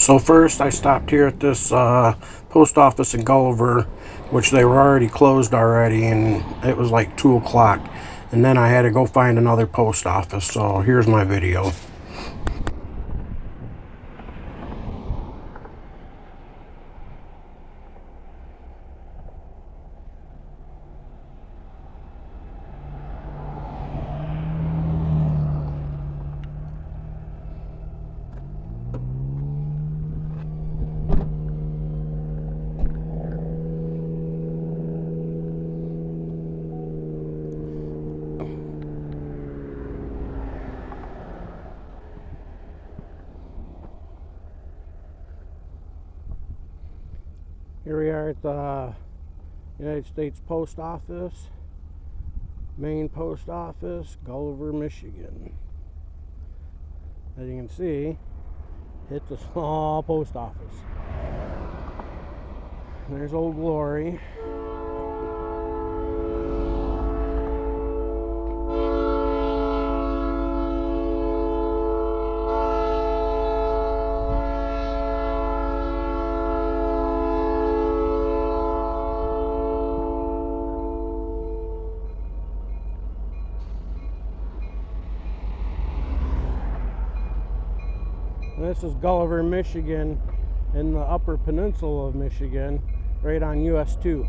So first I stopped here at this post office in Gulliver, which they were already closed already, and it was like 2 o'clock. And then I had to go find another post office, so here's my video. Here we are at the United States Post Office, main post office, Gulliver, Michigan. As you can see, it's a small post office. And there's Old Glory. And this is Gulliver, Michigan, in the upper peninsula of Michigan, right on US 2.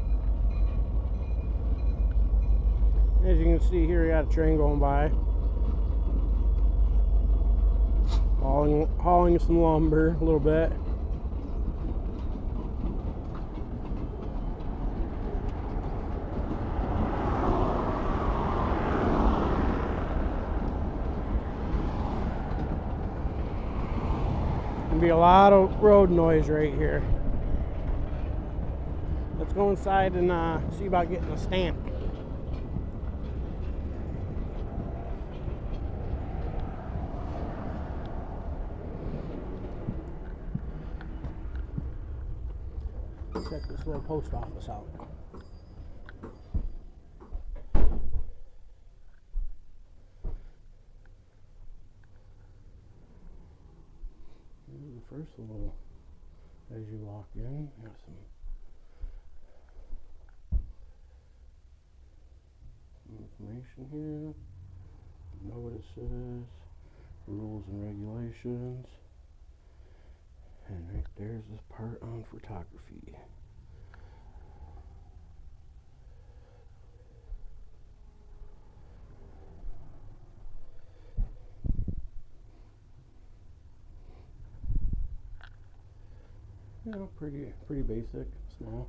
As you can see here, you got a train going by, hauling some lumber a little bit. Be a lot of road noise right here. Let's go inside and see about getting a stamp. Check this little post office out. First little, as you walk in, got some information here, notices, rules and regulations, and right there's this part on photography. You know, pretty basic, small.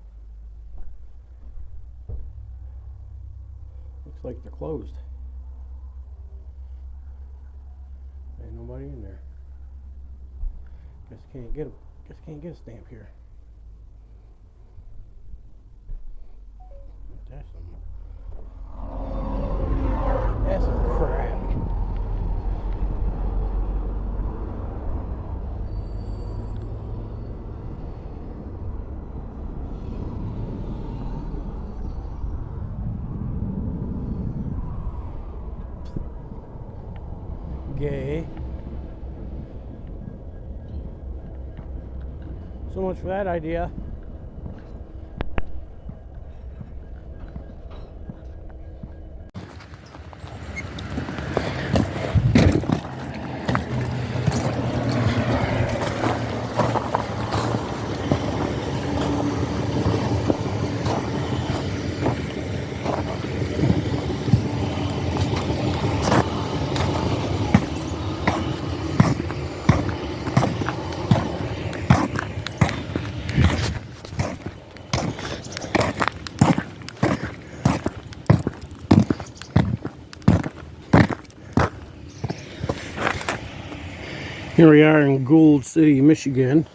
Looks like they're closed. Ain't nobody in there. Guess can't get a stamp here. That's some crap. Gay. So much for that idea. Here we are in Gould City, Michigan,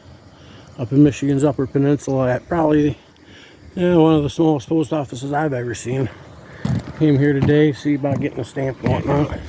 up in Michigan's Upper Peninsula at probably one of the smallest post offices I've ever seen. Came here today, see about getting a stamp and whatnot.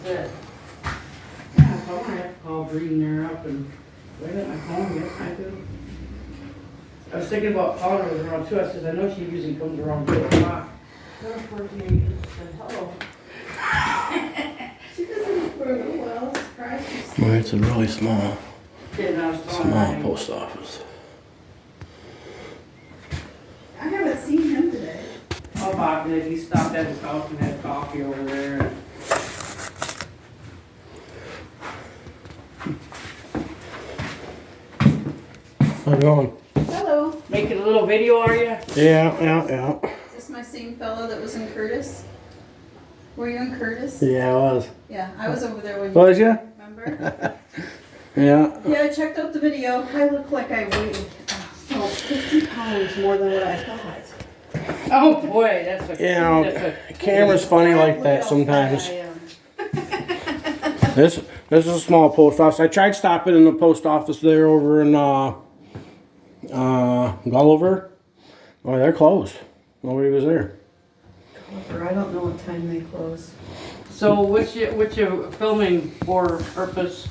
it. Yeah, if I want to have to call Breen there up and wait at my phone, yes, I do. I was thinking about calling her around 2. I said, I know she usually comes around 2 o'clock. Unfortunately, said hello. She doesn't for a little while. Surprised she's Well, it's a really small Small post office. I haven't seen him today. Oh, Bob did. He stopped at his house and had coffee over there. How's it going? Hello. Making a little video, are you? Yeah. Is this my same fellow that was in Curtis? Were you in Curtis? Yeah, I was. Yeah, I was over there when you Was ya? remember? Yeah. Yeah, I checked out the video. I look like I weighed 50 pounds more than what I thought. Oh boy, that's a. You know, the camera's funny like that sometimes. I am. This is a small post office. I tried stopping in the post office there over in Gulliver. Oh, they're closed. Nobody was there. Gulliver, I don't know what time they close. So, what's your filming for purpose?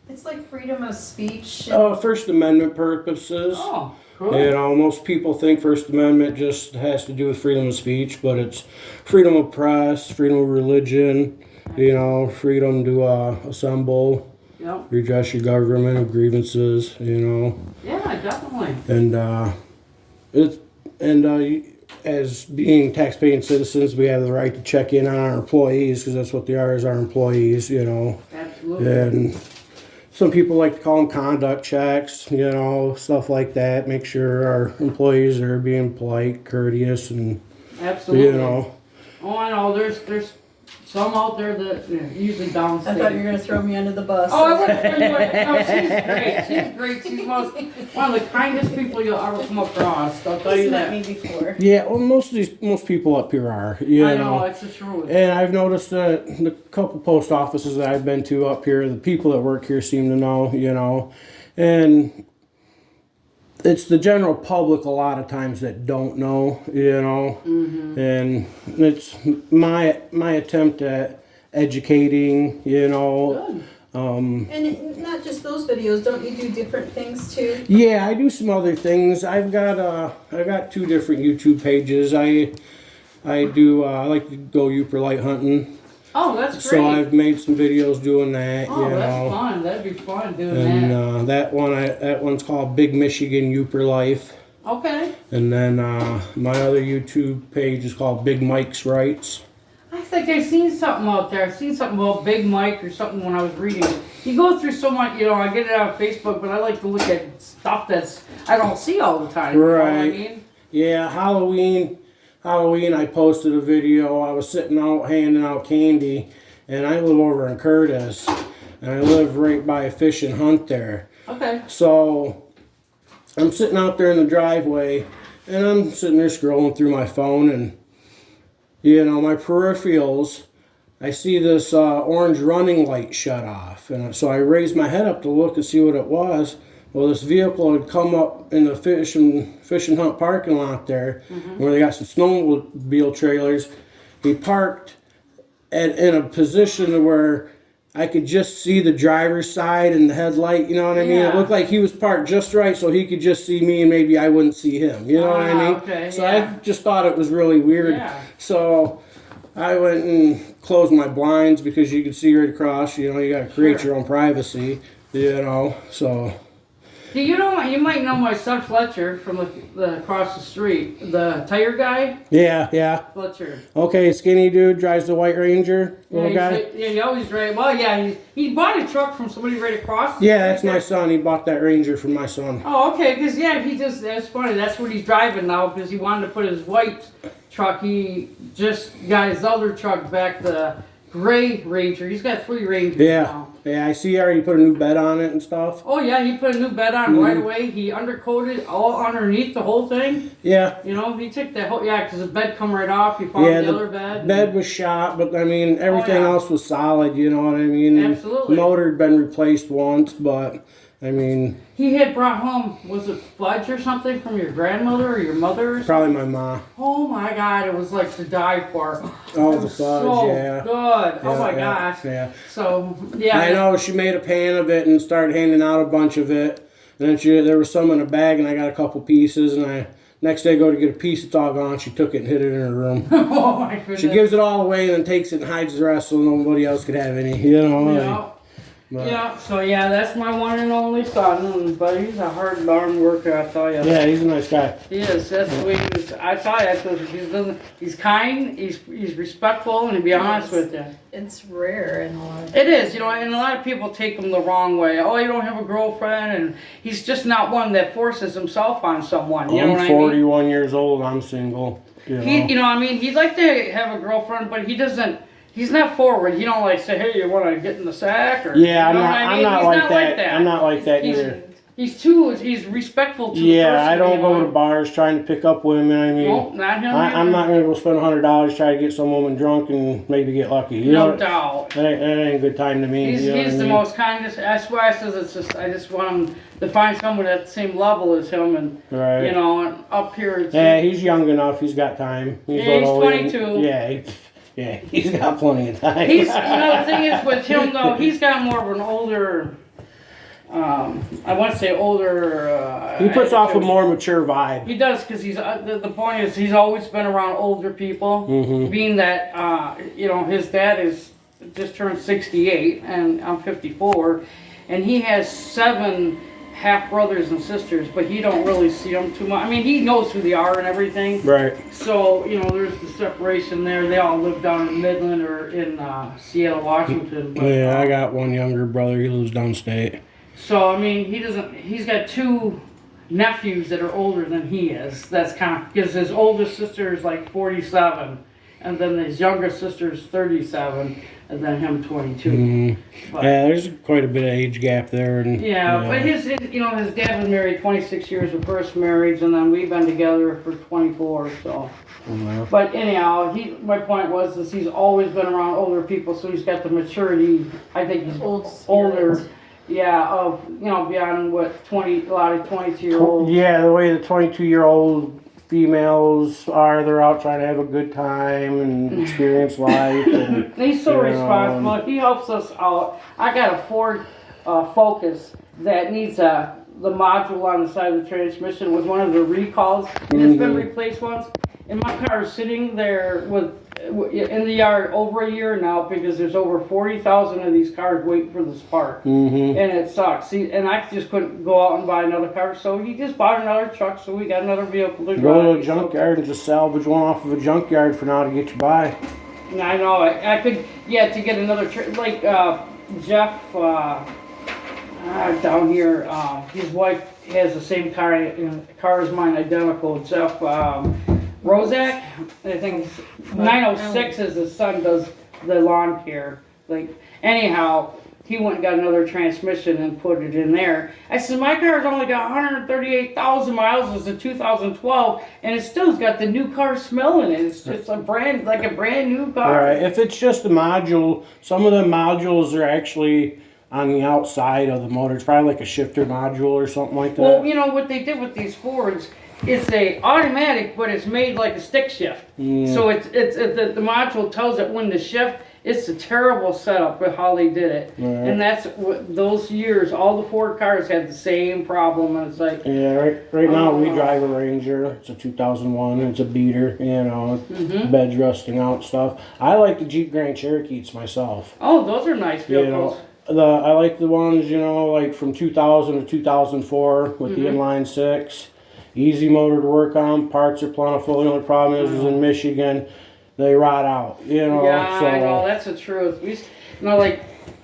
It's like freedom of speech. First Amendment purposes. Oh, cool. You know, most people think First Amendment just has to do with freedom of speech, but it's freedom of press, freedom of religion, you know, freedom to assemble, Yep. redress your government of grievances, you know, Yeah, definitely. as being tax-paying citizens, we have the right to check in on our employees because that's what they are, as our employees, you know. Absolutely. And some people like to call them conduct checks, you know, stuff like that. Make sure our employees are being polite, courteous, and Absolutely. you know. Oh, I know. There's some out there that usually I downstate. thought you were going to throw me under the bus. Oh, I wouldn't. No, she's great. She's great. She's one of the kindest people you'll ever come across. I'll tell you He's met that. me before. Yeah, well, most people up here are, you I know. know, it's the truth. And I've noticed that the couple post offices that I've been to up here, the people that work here seem to know, you know. And it's the general public a lot of times that don't know, you know. Mm-hmm. And it's my attempt at educating, you know. Good. And not just those videos. Don't you do different things too? Yeah, I do some other things. I've got 2 different YouTube pages. I like to go Uper light hunting. Oh, that's great. So I've made some videos doing that. Oh, you that's know. fun. That'd be fun doing And that. that one's called Big Michigan Uper Life. Okay. And then my other YouTube page is called Big Mike's Rights. I think I've seen something out there. I've seen something about Big Mike or something when I was reading it. You go through so much, you know, I get it on Facebook, but I like to look at stuff I don't see all the time. Right. You know what I mean? Yeah, Halloween, I posted a video. I was sitting out handing out candy, and I live over in Curtis, and I live right by a fish and hunt there. Okay. So I'm sitting out there in the driveway, and I'm sitting there scrolling through my phone, and you know, my peripherals, I see this orange running light shut off, and so I raised my head up to look and see what it was. Well, this vehicle had come up in the fish and hunt parking lot there, where they got some snowmobile trailers. He parked in a position where I could just see the driver's side and the headlight, you know what I mean? It Yeah. looked like he was parked just right so he could just see me and maybe I wouldn't see him, you know what I mean? Okay, So yeah. I just thought it was really weird. Yeah. So I went and closed my blinds because you could see right across, you know, you got to create Sure. your own privacy, you know, so. You might know my son Fletcher from the across the street, the tire guy. Yeah. Fletcher. Okay, skinny dude drives the White Ranger, little guy. Yeah, he always right. Well, yeah, he bought a truck from somebody right across. The Yeah, street that's my there. son. He bought that Ranger from my son. Oh, okay, because that's funny. That's what he's driving now because he wanted to put his white truck. He just got his other truck back, the gray Ranger. He's got 3 Rangers now. Yeah, I see he already put a new bed on it and stuff. Oh yeah, he put a new bed on right away. He undercoated all underneath the whole thing. Yeah. You know, he took the whole, because the bed come right off. He found the other bed. Bed was shot, but I mean, everything yeah. else was solid, you know what I mean? Absolutely. The motor had been replaced once, but I mean, He had brought home, was it fudge or something from your grandmother or your mother? Or probably my ma. Oh my God, it was like to die for. Oh, It the was fudge, so yeah. good. Oh my Yeah, gosh. yeah. So, yeah. I know she made a pan of it and started handing out a bunch of it. And then there was some in a bag, and I got a couple pieces. And next day I go to get a piece, it's all gone. She took it and hid it in her room. Oh my goodness. She gives it all away and then takes it and hides the rest so nobody else could have any. You know. Yeah. But, Yeah, so yeah, that's my one and only son, but he's a hard darn worker, I tell you. yeah, he's a nice guy. He is. That's the way he is. I tell you, that's what he's kind, he's respectful, and to be honest with you. It's rare in a lot of It is, and a lot of people take him the wrong way. Oh, you don't have a girlfriend, and he's just not one that forces himself on someone. You know what I I'm mean? 41 years old. I'm single. You know. He'd like to have a girlfriend, but he doesn't. He's not forward. He don't like say, "Hey, you want to get in the sack?" Or Yeah, you know what I mean? I'm not He's like not that. like that. I'm not like that He's- either. He's respectful to the person. Yeah, I don't you go know? to bars trying to pick up women. I mean, Nope, not him. I'm not going to go spend $100 trying to get some woman drunk and maybe get lucky. You No know, doubt. that ain't a good time to me. He's you know what I the mean? most kindest. That's why I says I just want him to find someone at the same level as him, and Right. and up here. It's, Yeah, he's young enough. He's got time. Yeah, a he's little- 22. Yeah, he's got plenty of time. the thing is with him though, he's got more of an older. I want to say older. He puts off a more mature vibe. He does, because he's the point is he's always been around older people. Mhm. Being that his dad is just turned 68 and I'm 54, and he has 7 half brothers and sisters, but he don't really see them too much. I mean, he knows who they are and everything. Right. So there's the separation there. They all live down in Midland or in Seattle, Washington. But, Yeah, I got one younger brother. He lives downstate. So I mean, he's got 2 nephews that are older than he is. That's kind of because his oldest sister is like 47, and then his younger sister is 37, and then him 22. Mhm. But, Yeah, there's quite a bit of age gap there. And but his dad was married 26 years of first marriage, and then we've been together for 24. So, Well, but anyhow, my point was he's always been around older people, so he's got the maturity. I think he's old older. spirit. Yeah, of beyond what a lot of 22-year-olds. yeah, the way the 22-year-old females are, they're out trying to have a good time and experience life. And, He's so you know, responsible. He helps us out. I got a Ford Focus that needs the module on the side of the transmission was one of the recalls, and it's been replaced once. And my car is sitting there in the yard over a year now because there's over 40,000 of these cars waiting for this part. Mhm. And it sucks. And I just couldn't go out and buy another car, so he just bought another truck, so we got another vehicle to drive. Go to a junkyard and just salvage one off of a junkyard for now to get you by. And I know, I could, to get another, like Jeff down here, his wife has the same car as mine, identical. Jeff Rozak, I think 906 is his son does the lawn care. Anyhow, he went and got another transmission and put it in there. I said, my car's only got 138,000 miles. It's a 2012, and it still's got the new car smell in it. It's just a brand new car. All right. If it's just a module, some of the modules are actually on the outside of the motor. It's probably like a shifter module or something like that. Well, what they did with these Fords, it's a automatic, but it's made like a stick shift. So the module tells it when to shift. It's a terrible setup with how they did it. Right. And that's what those years, all the Ford cars had the same problem. And it's like, Yeah, right now we drive a Ranger. It's a 2001. It's a beater, bed's rusting out and stuff. I like the Jeep Grand Cherokees myself. oh, those are nice You vehicles. know, I like the ones, like from 2000 to 2004 with the inline 6. Easy motor to work on. Parts are plentiful. The only problem is in Michigan, they rot out. Yeah, so I know, that's the truth.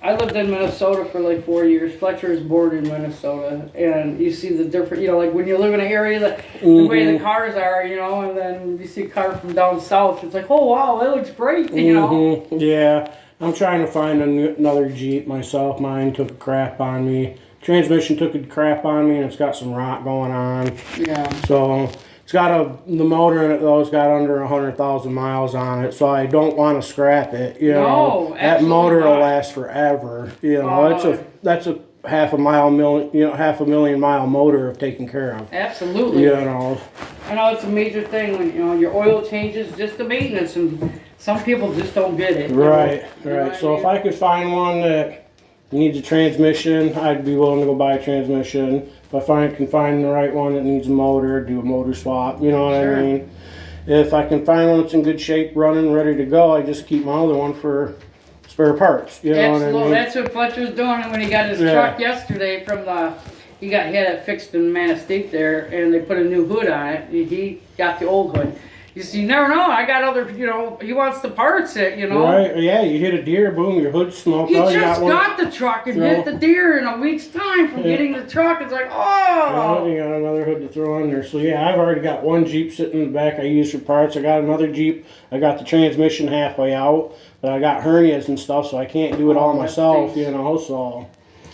I lived in Minnesota for 4 years. Fletcher is born in Minnesota, and you see the different, when you live in an area that the way the cars are, and then you see a car from down south, it's like, oh wow, that looks great, Yeah, I'm trying to find another Jeep myself. Mine took a crap on me. Transmission took a crap on me, and it's got some rot going on. Yeah. So it's got the motor in it though. It's got under 100,000 miles on it, so I don't want to scrap it. No, that absolutely motor will not. last forever. That's a half a million mile motor taken care of. Absolutely. You know. I know it's a major thing when, you know, your oil changes, just the maintenance, and some people just don't get it. Right, You know right. what So I if I could find one that needs a transmission, I'd be willing to go buy a transmission. If I can find the right one that needs a motor, do a motor swap, you know what Sure. I mean? If I can find one that's in good shape, running, ready to go, I just keep my other one for spare parts, you know Absolutely. what I mean? That's what Fletcher's doing when he got his Yeah. truck yesterday from he had it fixed in Manistee there, and they put a new hood on it. He got the old hood. You see, you never know. I got other, you know, he wants the parts that, you know. Right, yeah, you hit a deer, boom, your hood's smoked He out, you just got one. got the truck and throw. hit the deer in a week's time from Yeah. getting the truck. It's like, Yeah, oh. you got another hood to throw in there. So yeah, I've already got one Jeep sitting in the back I use for parts. I got another Jeep. I got the transmission halfway out, but I got hernias and stuff, so I can't do it all Oh, that myself, stinks. you know, so.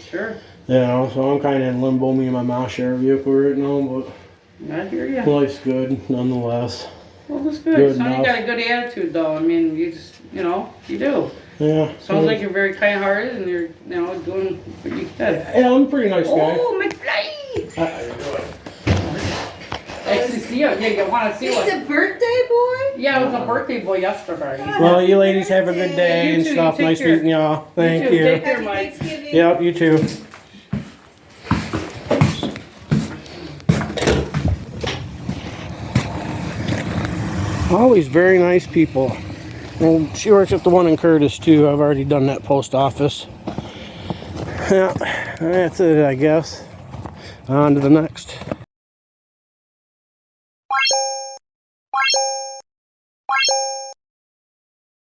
Sure. You know, so I'm kind of in limbo. Me and my mom share a vehicle right now, I hear you. but life's good nonetheless. Well, that's good. Good So you enough. got a good attitude, though. I mean, you just, you know, you do. Yeah. Sounds like you're very kind-hearted and you're, you know, doing what you said. Yeah, I'm a pretty nice guy. Oh, McFly! Actually, see you. Yeah, you want to see It's what? a birthday boy? Yeah, it was a birthday boy yesterday. Well, you ladies have a good day You and too, you stuff. take Nice care. meeting y'all. Thank too. you. Take care. Happy Mike. Thanksgiving. Yep, you too. Always very nice people. And she works at the one in Curtis too. I've already done that post office. Yeah, that's it, I guess. On to the next.